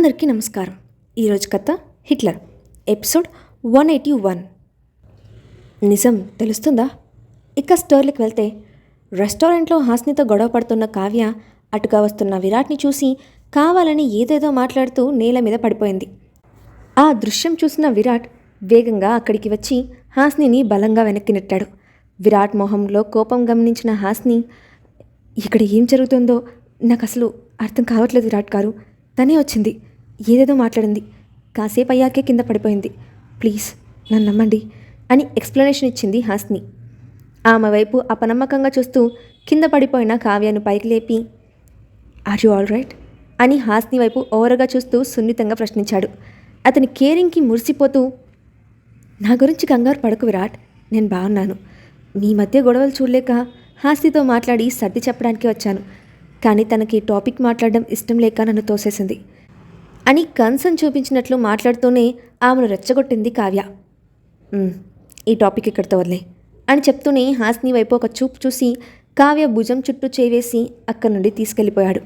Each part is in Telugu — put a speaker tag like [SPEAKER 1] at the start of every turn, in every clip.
[SPEAKER 1] అందరికీ నమస్కారం. ఈరోజు కథ హిట్లర్ ఎపిసోడ్ 181. నిజం తెలుస్తుందా? ఇక స్టోరీకి వెళ్తే రెస్టారెంట్లో హాస్నితో గొడవ పడుతున్న కావ్య అటుగా వస్తున్న విరాట్ని చూసి కావాలని ఏదేదో మాట్లాడుతూ నేల మీద పడిపోయింది. ఆ దృశ్యం చూసిన విరాట్ వేగంగా అక్కడికి వచ్చి హాస్నిని బలంగా వెనక్కి నెట్టాడు. విరాట్ మొహంలో కోపం గమనించిన హాస్ని, ఇక్కడ ఏం జరుగుతుందో నాకు అసలు అర్థం కావట్లేదు విరాట్ గారు. తనే వచ్చింది, ఏదేదో మాట్లాడింది, కాసేపు అయ్యాకే కింద పడిపోయింది, ప్లీజ్ నన్ను నమ్మండి అని ఎక్స్ప్లెనేషన్ ఇచ్చింది హాస్ని. ఆమె వైపు అపనమ్మకంగా చూస్తూ కింద పడిపోయిన కావ్యను పైకి లేపి, ఆర్ యు ఆల్ రైట్ అని హాస్ని వైపు ఓవరగా చూస్తూ సున్నితంగా ప్రశ్నించాడు. అతని కేరింగ్కి మురిసిపోతూ, నా గురించి కంగారు పడకు విరాట్, నేను బాగున్నాను. మీ మధ్య గొడవలు చూడలేక హాస్నితో మాట్లాడి సర్ది చెప్పడానికి వచ్చాను, కానీ తనకి టాపిక్ మాట్లాడడం ఇష్టం లేక నన్ను తోసేసింది అని కన్సర్న్ చూపించినట్లు మాట్లాడుతూనే ఆమెను రెచ్చగొట్టింది కావ్య. ఈ టాపిక్ ఇక్కడితో వదిలే అని చెప్తూనే హాస్ని వైపు ఒక చూపు చూసి కావ్య భుజం చుట్టూ చేవేసి అక్కడి నుండి తీసుకెళ్ళిపోయాడు.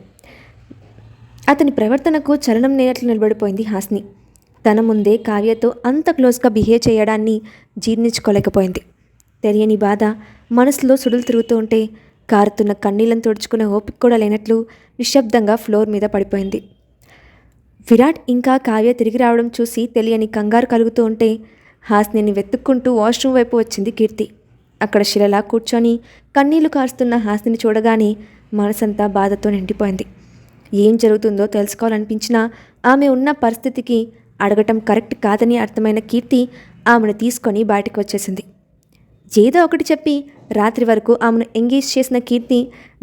[SPEAKER 1] అతని ప్రవర్తనకు చలనం లేనట్లు నిలబడిపోయింది హాస్ని. తన ముందే కావ్యతో అంత క్లోజ్గా బిహేవ్ చేయడాన్ని జీర్ణించుకోలేకపోయింది. తెలియని బాధ మనసులో సుడులు తిరుగుతూ ఉంటే కారుతున్న కన్నీళ్ళను తుడుచుకునే ఓపిక కూడా లేనట్లు నిశ్శబ్దంగా ఫ్లోర్ మీద పడిపోయింది. విరాట్ ఇంకా కావ్య తిరిగి రావడం చూసి తెలియని కంగారు కలుగుతూ ఉంటే హాస్నిని వెతుక్కుంటూ వాష్రూమ్ వైపు వచ్చింది కీర్తి. అక్కడ శిలలా కూర్చొని కన్నీళ్లు కారుస్తున్న హాస్నిని చూడగానే మనసంతా బాధతో నిండిపోయింది. ఏం జరుగుతుందో తెలుసుకోవాలనిపించినా ఆమె ఉన్న పరిస్థితికి అడగటం కరెక్ట్ కాదని అర్థమైన కీర్తి ఆమెను తీసుకొని బయటకు వచ్చేసింది. ఏదో ఒకటి చెప్పి రాత్రి వరకు ఆమెను ఎంగేజ్ చేసిన కీర్తి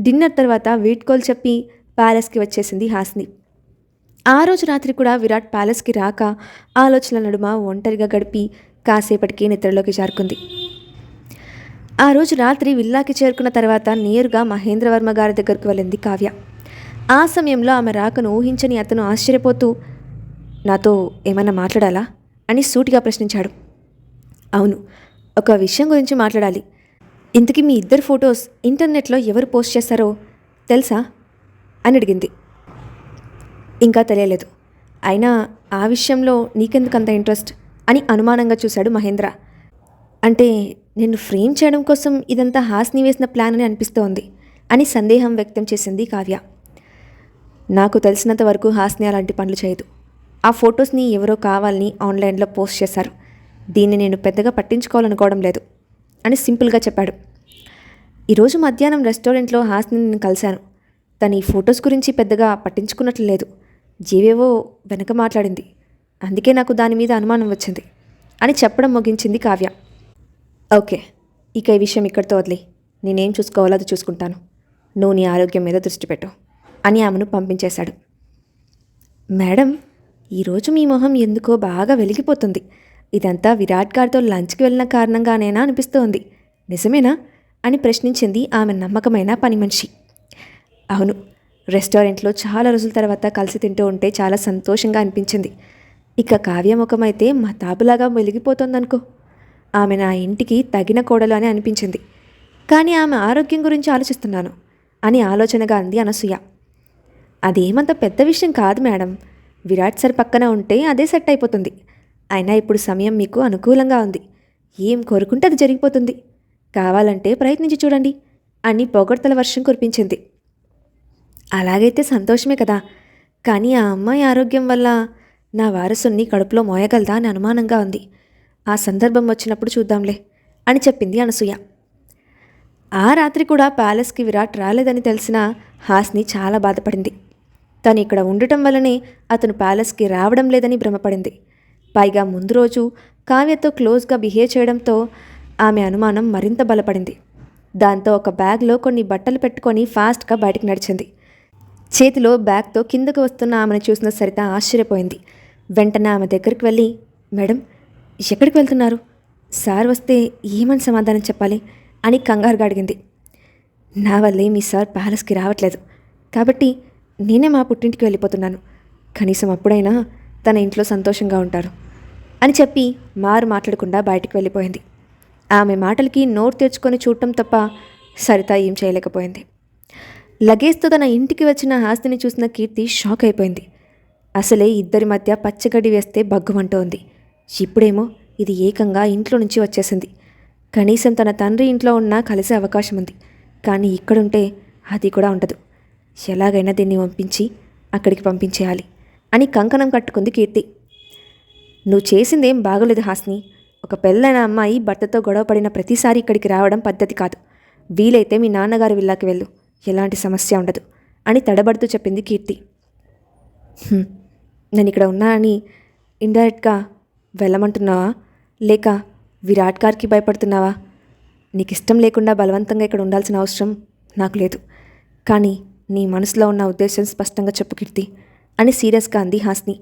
[SPEAKER 1] డిన్నర్ తర్వాత వీడ్కోలు చెప్పి ప్యాలెస్కి వచ్చేసింది హాస్ని. ఆ రోజు రాత్రి కూడా విరాట్ ప్యాలెస్కి రాక ఆలోచనల నడుమ ఒంటరిగా గడిపి కాసేపటికి నిద్రలోకి జారుకుంది. ఆ రోజు రాత్రి విల్లాకి చేరుకున్న తర్వాత నేరుగా మహేంద్రవర్మ గారి దగ్గరకు వెళ్ళింది కావ్య. ఆ సమయంలో ఆమె రాకను ఊహించని అతను ఆశ్చర్యపోతూ, నాతో ఏమన్నా మాట్లాడాలా అని సూటిగా ప్రశ్నించాడు. అవును, ఒక విషయం గురించి మాట్లాడాలి. ఇంతకీ మీ ఇద్దరు ఫొటోస్ ఇంటర్నెట్లో ఎవరు పోస్ట్ చేస్తారో తెలుసా అని అడిగింది. ఇంకా తెలియలేదు, అయినా ఆ విషయంలో నీకెందుకు అంత ఇంట్రెస్ట్ అని అనుమానంగా చూశాడు మహేంద్ర. అంటే నిన్ను ఫ్రేమ్ చేయడం కోసం ఇదంతా హాస్ని వేసిన ప్లాన్ అని అనిపిస్తోంది అని సందేహం వ్యక్తం చేసింది కావ్య. నాకు తెలిసినంత వరకు హాస్ని అలాంటి పనులు చేయదు. ఆ ఫొటోస్ని ఎవరో కావాలని ఆన్లైన్లో పోస్ట్ చేశారు. దీన్ని నేను పెద్దగా పట్టించుకోవాలనుకోవడం లేదు అని సింపుల్గా చెప్పాడు. ఈరోజు మధ్యాహ్నం రెస్టారెంట్లో హాస్ని నేను కలిశాను. తను ఈ ఫొటోస్ గురించి పెద్దగా పట్టించుకున్నట్లు లేదు, ఏవేవో వెనక మాట్లాడింది, అందుకే నాకు దాని మీద అనుమానం వచ్చింది అని చెప్పడం ముగించింది కావ్య. ఓకే, ఇక ఈ విషయం ఇక్కడితో వదిలి, నేనేం చూసుకోవాలో అది చూసుకుంటాను, నువ్వు నీ ఆరోగ్యం మీద దృష్టి పెట్టు అని ఆమెను పంపించేశాడు. మేడం, ఈరోజు మీ మొహం ఎందుకో బాగా వెలిగిపోతుంది. ఇదంతా విరాట్ గారితో లంచ్కి వెళ్ళిన కారణంగానేనా అనిపిస్తోంది, నిజమేనా అని ప్రశ్నించింది ఆమె నమ్మకమైన పని మనిషి. అవును, రెస్టారెంట్లో చాలా రోజుల తర్వాత కలిసి తింటూ ఉంటే చాలా సంతోషంగా అనిపించింది. ఇక కావ్య ముఖం అయితే మతాబులాగా వెలిగిపోతోందనుకో. ఆమె నా ఇంటికి తగిన కోడలు అని అనిపించింది, కానీ ఆమె ఆరోగ్యం గురించి ఆలోచిస్తున్నాను అని ఆలోచనగా అంది అనసూయ. అదేమంత పెద్ద విషయం కాదు మేడం, విరాట్ సార్ పక్కన ఉంటే అదే సెట్ అయిపోతుంది. అయినా ఇప్పుడు సమయం మీకు అనుకూలంగా ఉంది, ఏం కోరుకుంటే అది జరిగిపోతుంది, కావాలంటే ప్రయత్నించి చూడండి అని పొగడ్తల వర్షం కురిపించింది. అలాగైతే సంతోషమే కదా, కానీ ఆ అమ్మాయి ఆరోగ్యం వల్ల నా వారసుని కడుపులో మోయగలదా అని అనుమానంగా ఉంది. ఆ సందర్భం వచ్చినప్పుడు చూద్దాంలే అని చెప్పింది అనసూయ. ఆ రాత్రి కూడా ప్యాలెస్కి విరాట్ రాలేదని తెలిసిన హాస్ని చాలా బాధపడింది. తను ఇక్కడ ఉండటం వల్లనే అతను ప్యాలెస్కి రావడం లేదని భ్రమపడింది. పైగా ముందు రోజు కావ్యతో క్లోజ్గా బిహేవ్ చేయడంతో ఆమె అనుమానం మరింత బలపడింది. దాంతో ఒక బ్యాగ్లో కొన్ని బట్టలు పెట్టుకొని ఫాస్ట్గా బయటకు నడిచింది. చేతిలో బ్యాగ్తో కిందకు వస్తున్న ఆమెను చూసిన సరిత ఆశ్చర్యపోయింది. వెంటనే ఆమె దగ్గరికి వెళ్ళి, మేడం ఎక్కడికి వెళ్తున్నారు? సార్ వస్తే ఏమని సమాధానం చెప్పాలి అని కంగారుగా అడిగింది. నా వల్లే మీ సార్ ప్యాలెస్కి రావట్లేదు, కాబట్టి నేనే మా పుట్టింటికి వెళ్ళిపోతున్నాను. కనీసం అప్పుడైనా తన ఇంట్లో సంతోషంగా ఉంటారు అని చెప్పి మాట్లాడకుండా బయటికి వెళ్ళిపోయింది. ఆమె మాటలకి నోరు తెరుచుకొని చూడటం తప్ప సరిత ఏం చేయలేకపోయింది. లగేజ్తో తన ఇంటికి వచ్చిన హాస్తిని చూసిన కీర్తి షాక్ అయిపోయింది. అసలే ఇద్దరి మధ్య పచ్చగడ్డి వేస్తే బగ్గుమంటోంది. ఇప్పుడేమో ఇది ఏకంగా ఇంట్లో నుంచి వచ్చేసింది. కనీసం తన తండ్రి ఇంట్లో ఉన్నా కలిసే అవకాశం ఉంది. కానీ ఇక్కడుంటే అది కూడా ఉండదు. ఎలాగైనా దీన్ని పంపించి అక్కడికి పంపించేయాలి అని కంకణం కట్టుకుంది కీర్తి. నువ్వు చేసిందేం బాగోలేదు హాస్ని. ఒక పెళ్ళైన అమ్మాయి భర్తతో గొడవపడిన ప్రతిసారి ఇక్కడికి రావడం పద్ధతి కాదు. వీలైతే మీ నాన్నగారి విల్లాకి వెళ్ళు, ఎలాంటి సమస్య ఉండదు అని తడబడుతూ చెప్పింది కీర్తి. నేను ఇక్కడ ఉన్నా అని ఇండైరెక్ట్గా వెళ్ళమంటున్నావా, లేక విరాట్ గారికి భయపడుతున్నావా? నీకు ఇష్టం లేకుండా బలవంతంగా ఇక్కడ ఉండాల్సిన అవసరం నాకు లేదు. కానీ నీ మనసులో ఉన్న ఉద్దేశం స్పష్టంగా చెప్పు కీర్తి అని సీరియస్గా అంది హాస్ని.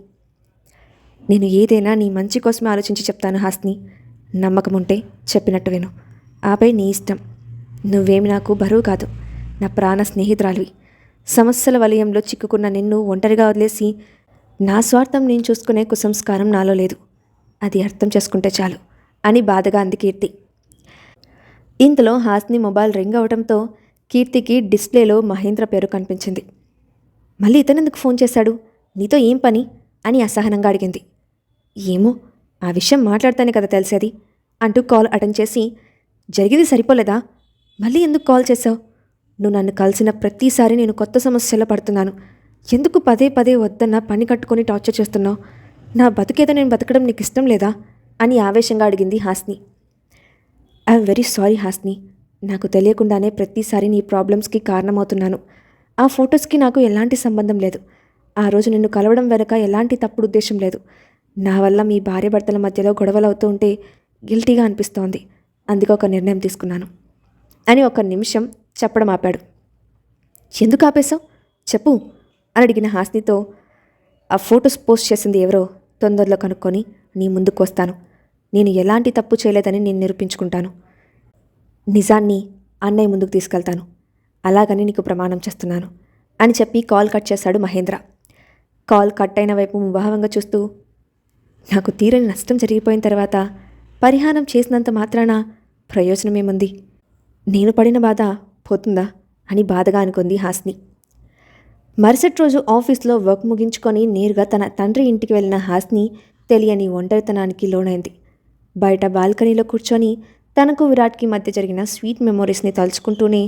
[SPEAKER 1] నేను ఏదైనా నీ మంచి కోసమే ఆలోచించి చెప్తాను హాస్ని. నమ్మకం ఉంటే చెప్పినట్టు విను, ఆపై నీ ఇష్టం. నువ్వేమి నాకు బరువు కాదు, నా ప్రాణ స్నేహితురాలివి. సమస్యల వలయంలో చిక్కుకున్న నిన్ను ఒంటరిగా వదిలేసి నా స్వార్థం నేను చూసుకునే కుసంస్కారం నాలో లేదు. అది అర్థం చేసుకుంటే చాలు అని బాధగా అంది కీర్తి. ఇంతలో హాస్ని మొబైల్ రింగ్ అవడంతో కీర్తికి డిస్ప్లేలో మహేంద్ర పేరు కనిపించింది. మళ్ళీ ఇతనెందుకు ఫోన్ చేశాడు, నీతో ఏం పని అని అసహనంగా అడిగింది. ఏమో, ఆ విషయం మాట్లాడితేనే కదా తెలిసేది అంటూ కాల్ అటెండ్ చేసి, జరిగింది సరిపోలేదా, మళ్ళీ ఎందుకు కాల్ చేశావు? నువ్వు నన్ను కలిసిన ప్రతిసారి నేను కొత్త సమస్యలో పడుతున్నాను. ఎందుకు పదే పదే వద్దన్న పని కట్టుకొని టార్చర్ చేస్తున్నావు? నా బతుకేదో నేను బతకడం నీకు ఇష్టం లేదా అని ఆవేశంగా అడిగింది Hasni. I'm very sorry Hasni. నాకు తెలియకుండానే ప్రతిసారి నీ ప్రాబ్లమ్స్కి కారణమవుతున్నాను. ఆ ఫొటోస్కి నాకు ఎలాంటి సంబంధం లేదు. ఆ రోజు నిన్ను కలవడం వెనక ఎలాంటి తప్పుడు ఉద్దేశం లేదు. నా వల్ల మీ భార్య భర్తల మధ్యలో గొడవలు అవుతూ ఉంటే గిల్టీగా అనిపిస్తోంది. అందుకే ఒక నిర్ణయం తీసుకున్నాను అని ఒక నిమిషం చెప్పడం ఆపాడు. ఎందుకు ఆపేశావు చెప్పు అని అడిగిన హాస్నితో, ఆ ఫొటోస్ పోస్ట్ చేసింది ఎవరో తొందరలో కనుక్కొని నీ ముందుకు వస్తాను. నేను ఎలాంటి తప్పు చేయలేదని నేను నిరూపించుకుంటాను. నిజాన్ని అన్నయ్య ముందుకు తీసుకెళ్తాను. అలాగని నీకు ప్రమాణం చేస్తున్నాను అని చెప్పి కాల్ కట్ చేశాడు మహేంద్ర. కాల్ కట్ అయిన వైపు ముభావంగా చూస్తూ, నాకు తీరని నష్టం జరిగిపోయిన తర్వాత పరిహారం చేసినంత మాత్రాన ప్రయోజనమేముంది? నేను పడిన బాధ పోతుందా అని బాధగా అనుకుంది హాస్ని. మరుసటి రోజు ఆఫీస్లో వర్క్ ముగించుకొని నేరుగా తన తండ్రి ఇంటికి వెళ్ళిన హాస్ని తెలియని ఒంటరితనానికి లోనైంది. బయట బాల్కనీలో కూర్చొని తనకు విరాట్కి మధ్య జరిగిన స్వీట్ మెమొరీస్ని తలుచుకుంటూనే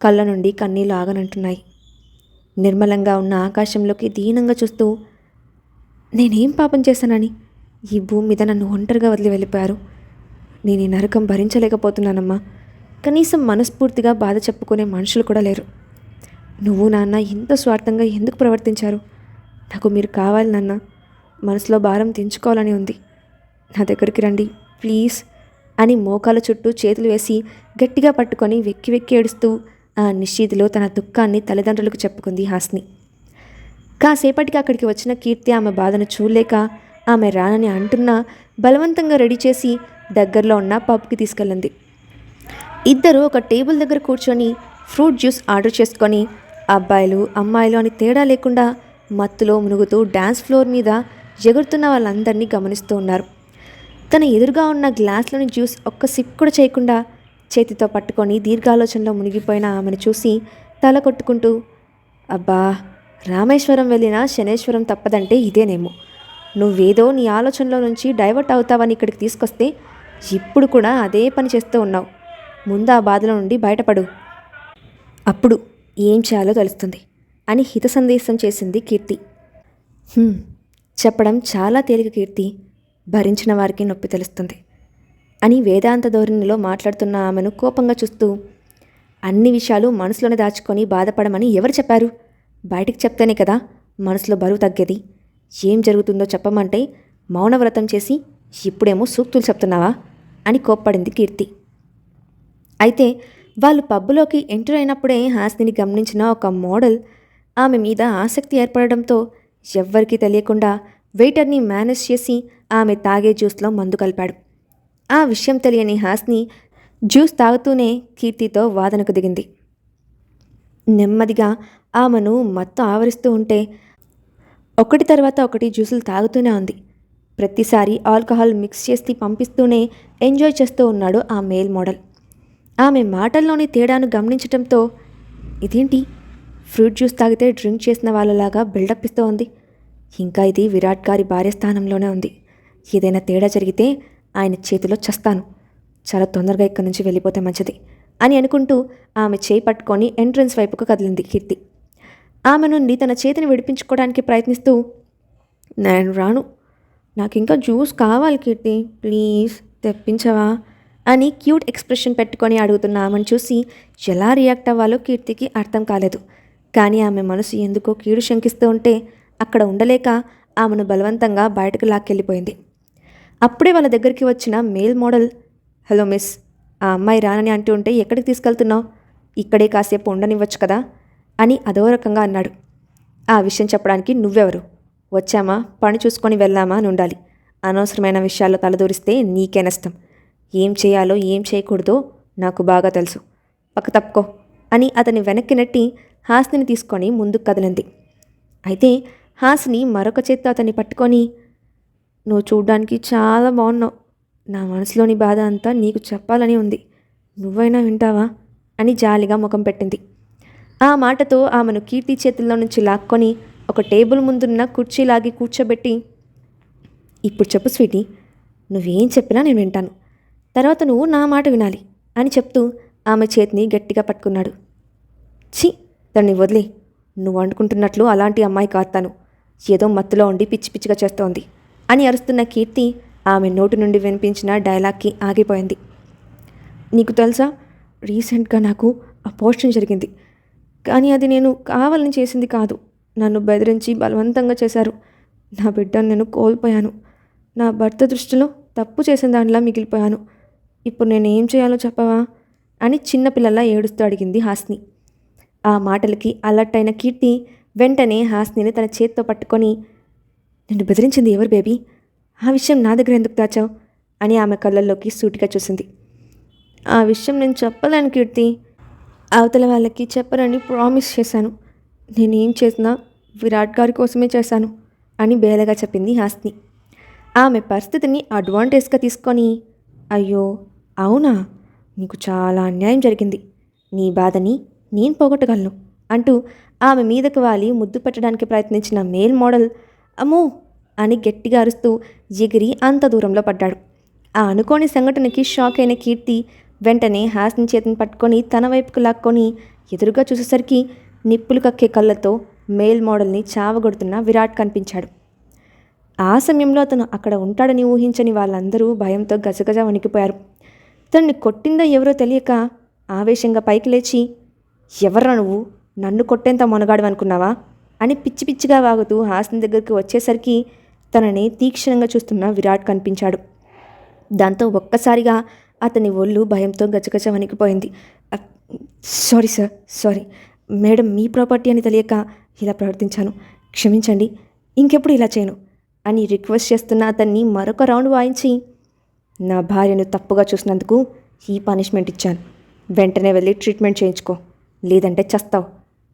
[SPEAKER 1] కళ్ళ నుండి కన్నీళ్ళు ఆగనంటున్నాయి. నిర్మలంగా ఉన్న ఆకాశంలోకి దీనంగా చూస్తూ, నేనేం పాపం చేశానని ఈ భూమి మీద నన్ను ఒంటరిగా వదిలి వెళ్ళిపోయారు? నేను ఈ నరకం భరించలేకపోతున్నానమ్మా. కనీసం మనస్ఫూర్తిగా బాధ చెప్పుకునే మనుషులు కూడా లేరు. నువ్వు నాన్న ఇంత స్వార్థంగా ఎందుకు ప్రవర్తించారు? నాకు మీరు కావాలి నాన్న. మనసులో భారం తెంచుకోవాలని ఉంది. నా దగ్గరికి రండి ప్లీజ్ అని మోకాల చుట్టూ చేతులు వేసి గట్టిగా పట్టుకొని వెక్కి వెక్కి ఏడుస్తూ ఆ నిశ్చితిలో తన దుఃఖాన్ని తల్లిదండ్రులకు చెప్పుకుంది హాస్ని. కాసేపటికి అక్కడికి వచ్చిన కీర్తి ఆమె బాధను చూడలేక ఆమె రానని అంటున్నా బలవంతంగా రెడీ చేసి దగ్గరలో ఉన్న పబ్కి తీసుకెళ్ళింది. ఇద్దరు ఒక టేబుల్ దగ్గర కూర్చొని ఫ్రూట్ జ్యూస్ ఆర్డర్ చేసుకొని అబ్బాయిలు అమ్మాయిలు అని తేడా లేకుండా మత్తులో మునుగుతూ డ్యాన్స్ ఫ్లోర్ మీద ఎగురుతున్న వాళ్ళందరినీ గమనిస్తూ ఉన్నారు. తన ఎదురుగా ఉన్న గ్లాస్లోని జ్యూస్ ఒక్క సిప్ కూడా చేయకుండా చేతితో పట్టుకొని దీర్ఘాలోచనలో మునిగిపోయిన ఆమెను చూసి తల కొట్టుకుంటూ, అబ్బా, రామేశ్వరం వెళ్ళినా శనేశ్వరం తప్పదంటే ఇదేనేమో. నువ్వేదో నీ ఆలోచనలో నుంచి డైవర్ట్ అవుతావని ఇక్కడికి తీసుకొస్తే ఇప్పుడు కూడా అదే పని చేస్తూ ఉన్నావు. ముందు ఆ బాధల నుండి బయటపడు, అప్పుడు ఏం చేయాలో తెలుస్తుంది అని హిత సందేశం చేసింది కీర్తి. చెప్పడం చాలా తేలిక కీర్తి, భరించిన వారికి నొప్పి తెలుస్తుంది అని వేదాంత ధోరణిలో మాట్లాడుతున్న ఆమెను కోపంగా చూస్తూ, అన్ని విషయాలు మనసులోనే దాచుకొని బాధపడమని ఎవరు చెప్పారు? బయటికి చెప్తేనే కదా మనసులో బరువు తగ్గేది. ఏం జరుగుతుందో చెప్పమంటే మౌనవ్రతం చేసి ఇప్పుడేమో సూక్తులు చెప్తున్నావా అని కోప్పడింది కీర్తి. అయితే వాళ్ళు పబ్బులోకి ఎంటర్ అయినప్పుడే హాస్నిని గమనించిన ఒక మోడల్ ఆమె మీద ఆసక్తి ఏర్పడడంతో ఎవ్వరికీ తెలియకుండా వెయిటర్ని మేనేజ్ చేసి ఆమె తాగే జ్యూస్లో మందు కలిపాడు. ఆ విషయం తెలియని హాస్ని జ్యూస్ తాగుతూనే కీర్తితో వాదనకు దిగింది. నెమ్మదిగా ఆమెను మత్తు ఆవరిస్తూ ఉంటే ఒకటి తర్వాత ఒకటి జ్యూసులు తాగుతూనే ఉంది. ప్రతిసారి ఆల్కహాల్ మిక్స్ చేసి పంపిస్తూనే ఎంజాయ్ చేస్తూ ఉన్నాడు ఆ మేల్ మోడల్. ఆమె మాటల్లోని తేడాను గమనించడంతో, ఇదేంటి ఫ్రూట్ జ్యూస్ తాగితే డ్రింక్ చేసిన వాళ్ళలాగా బిల్డప్ ఇస్తూ ఉంది, ఇంకా ఇది విరాట్ గారి భార్య స్థానంలోనే ఉంది. ఏదైనా తేడా జరిగితే ఆయన చేతిలో చస్తాను. చాలా తొందరగా ఇక్కడి నుంచి వెళ్ళిపోతే మంచిది అని అనుకుంటూ ఆమె చేయి పట్టుకొని ఎంట్రన్స్ వైపుకు కదిలింది కీర్తి. ఆమె నుండి తన చేతిని విడిపించుకోవడానికి ప్రయత్నిస్తూ, నేను రాను, నాకు ఇంకా జ్యూస్ కావాలి కీర్తి, ప్లీజ్ తెప్పించవా అని క్యూట్ ఎక్స్ప్రెషన్ పెట్టుకొని అడుగుతున్న ఆమెను చూసి ఎలా రియాక్ట్ అవ్వాలో కీర్తికి అర్థం కాలేదు. కానీ ఆమె మనసు ఎందుకో కీడు శంకిస్తూ ఉంటే అక్కడ ఉండలేక ఆమెను బలవంతంగా బయటకు లాక్కెళ్ళిపోయింది. అప్పుడే వాళ్ళ దగ్గరికి వచ్చిన మేల్ మోడల్, హలో మిస్, ఆ అమ్మాయి రానని అంటూ ఉంటే ఎక్కడికి తీసుకెళ్తున్నావు? ఇక్కడే కాసేపు ఉండనివ్వచ్చు కదా అని అదో రకంగా అన్నాడు. ఆ విషయం చెప్పడానికి నువ్వెవరు? వచ్చామా పని చూసుకొని వెళ్ళామా అని ఉండాలి. అనవసరమైన విషయాల్లో తలదూరిస్తే నీకే నష్టం. ఏం చేయాలో ఏం చేయకూడదో నాకు బాగా తెలుసు. పక్క తప్పుకో అని అతని వెనక్కి నెట్టి హాస్నిని తీసుకొని ముందుకు కదిలింది. అయితే హాస్ని మరొక చేత్తో అతన్ని పట్టుకొని, నువ్వు చూడ్డానికి చాలా బాగున్నావు. నా మనసులోని బాధ అంతా నీకు చెప్పాలని ఉంది. నువ్వైనా వింటావా అని జాలిగా ముఖం పెట్టింది. ఆ మాటతో ఆమెను కీర్తి చేతుల్లో నుంచి లాక్కొని ఒక టేబుల్ ముందున్న కుర్చీలాగి కూర్చోబెట్టి, ఇప్పుడు చెప్పు స్వీటీ, నువ్వేం చెప్పినా నేను వింటాను. తర్వాత నువ్వు నా మాట వినాలి అని చెప్తూ ఆమె చేతిని గట్టిగా పట్టుకున్నాడు. ఛీ, తన్ని వదిలే. నువ్వు అనుకుంటున్నట్లు అలాంటి అమ్మాయి కాస్తాను. ఏదో మత్తులో ఉండి పిచ్చి పిచ్చిగా చేస్తోంది అని అరుస్తున్న కీర్తి ఆమె నోటి నుండి వినిపించిన డైలాగ్కి ఆగిపోయింది. నీకు తెలుసా, రీసెంట్గా నాకు అపోర్షన్ జరిగింది. కానీ అది నేను కావాలని చేసింది కాదు. నన్ను బెదిరించి బలవంతంగా చేశారు. నా బిడ్డను నేను కోల్పోయాను. నా భర్త దృష్టిలో తప్పు చేసిన దానిలా మిగిలిపోయాను. ఇప్పుడు నేను ఏం చేయాలో చెప్పవా అని చిన్నపిల్లలా ఏడుస్తూ అడిగింది హాస్ని. ఆ మాటలకి అలర్ట్ అయిన కీర్తి వెంటనే హాస్నిని తన చేత్తో పట్టుకొని, నిన్ను బెదిరించింది ఎవరు బేబీ? ఆ విషయం నా దగ్గర ఎందుకు దాచావు అని ఆమె కళ్ళల్లోకి సూటిగా చూసింది. ఆ విషయం నేను చెప్పలేను కీర్తి. అవతల వాళ్ళకి చెప్పరని ప్రామిస్ చేశాను. నేనేం చేసినా విరాట్ గారి కోసమే చేశాను అని బేలగా చెప్పింది హాస్ని. ఆమె పరిస్థితిని అడ్వాంటేజ్గా తీసుకొని, అయ్యో అవునా, నీకు చాలా అన్యాయం జరిగింది. నీ బాధని నేను పోగొట్టగలను అంటూ ఆమె మీదకు వాలి ముద్దు పెట్టడానికి ప్రయత్నించిన మేల్ మోడల్ అమ్మో అని గట్టిగా అరుస్తూ ఎగిరి అంత దూరంలో పడ్డాడు. ఆ అనుకోని సంఘటనకి షాక్ అయిన కీర్తి వెంటనే హాస్ని చేతిని పట్టుకొని తన వైపుకు లాక్కొని ఎదురుగా చూసేసరికి నిప్పులు కక్కే కళ్ళతో మేల్ మోడల్ని చావగొడుతున్న విరాట్ కనిపించాడు. ఆ సమయంలో అతను అక్కడ ఉంటాడని ఊహించని వాళ్ళందరూ భయంతో గజగజ వణికిపోయారు. తనని కొట్టిందో ఎవరో తెలియక ఆవేశంగా పైకి లేచి, ఎవర్రా నువ్వు, నన్ను కొట్టేంత మొనగాడు అనుకున్నావా అని పిచ్చి పిచ్చిగా వాగుతూ హాస్ని దగ్గరికి వచ్చేసరికి తనని తీక్షణంగా చూస్తున్న విరాట్ కనిపించాడు. దాంతో ఒక్కసారిగా అతని ఒళ్ళు భయంతో గజగజ వణికిపోయింది. సారీ సార్, సారీ మేడం, మీ ప్రాపర్టీ అని తెలియక ఇలా ప్రవర్తించాను, క్షమించండి, ఇంకెప్పుడు ఇలా చేయను అని రిక్వెస్ట్ చేస్తున్న అతన్ని మరొక రౌండ్ వాయించి, నా భార్యను తప్పుగా చూసినందుకు ఈ పనిష్మెంట్ ఇచ్చాను. వెంటనే వెళ్ళి ట్రీట్మెంట్ చేయించుకో, లేదంటే చస్తావు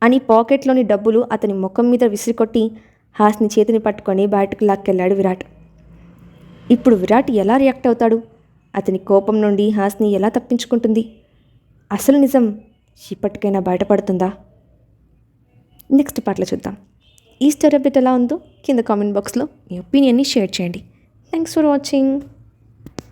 [SPEAKER 1] అని పాకెట్లోని డబ్బులు అతని ముఖం మీద విసిరికొట్టి హాస్ని చేతిని పట్టుకొని బయటకు లాక్కెళ్ళాడు విరాట్. ఇప్పుడు విరాట్ ఎలా రియాక్ట్ అవుతాడు? అతని కోపం నుండి హాస్ని ఎలా తప్పించుకుంటుంది? అసలు నిజం ఇప్పటికైనా బయటపడుతుందా? నెక్స్ట్ పార్ట్లో చూద్దాం. ఈ స్టోరీ అప్డేట్ ఎలా ఉందో కింద కామెంట్ బాక్స్లో మీ ఒపీనియన్ని షేర్ చేయండి. Thanks for watching.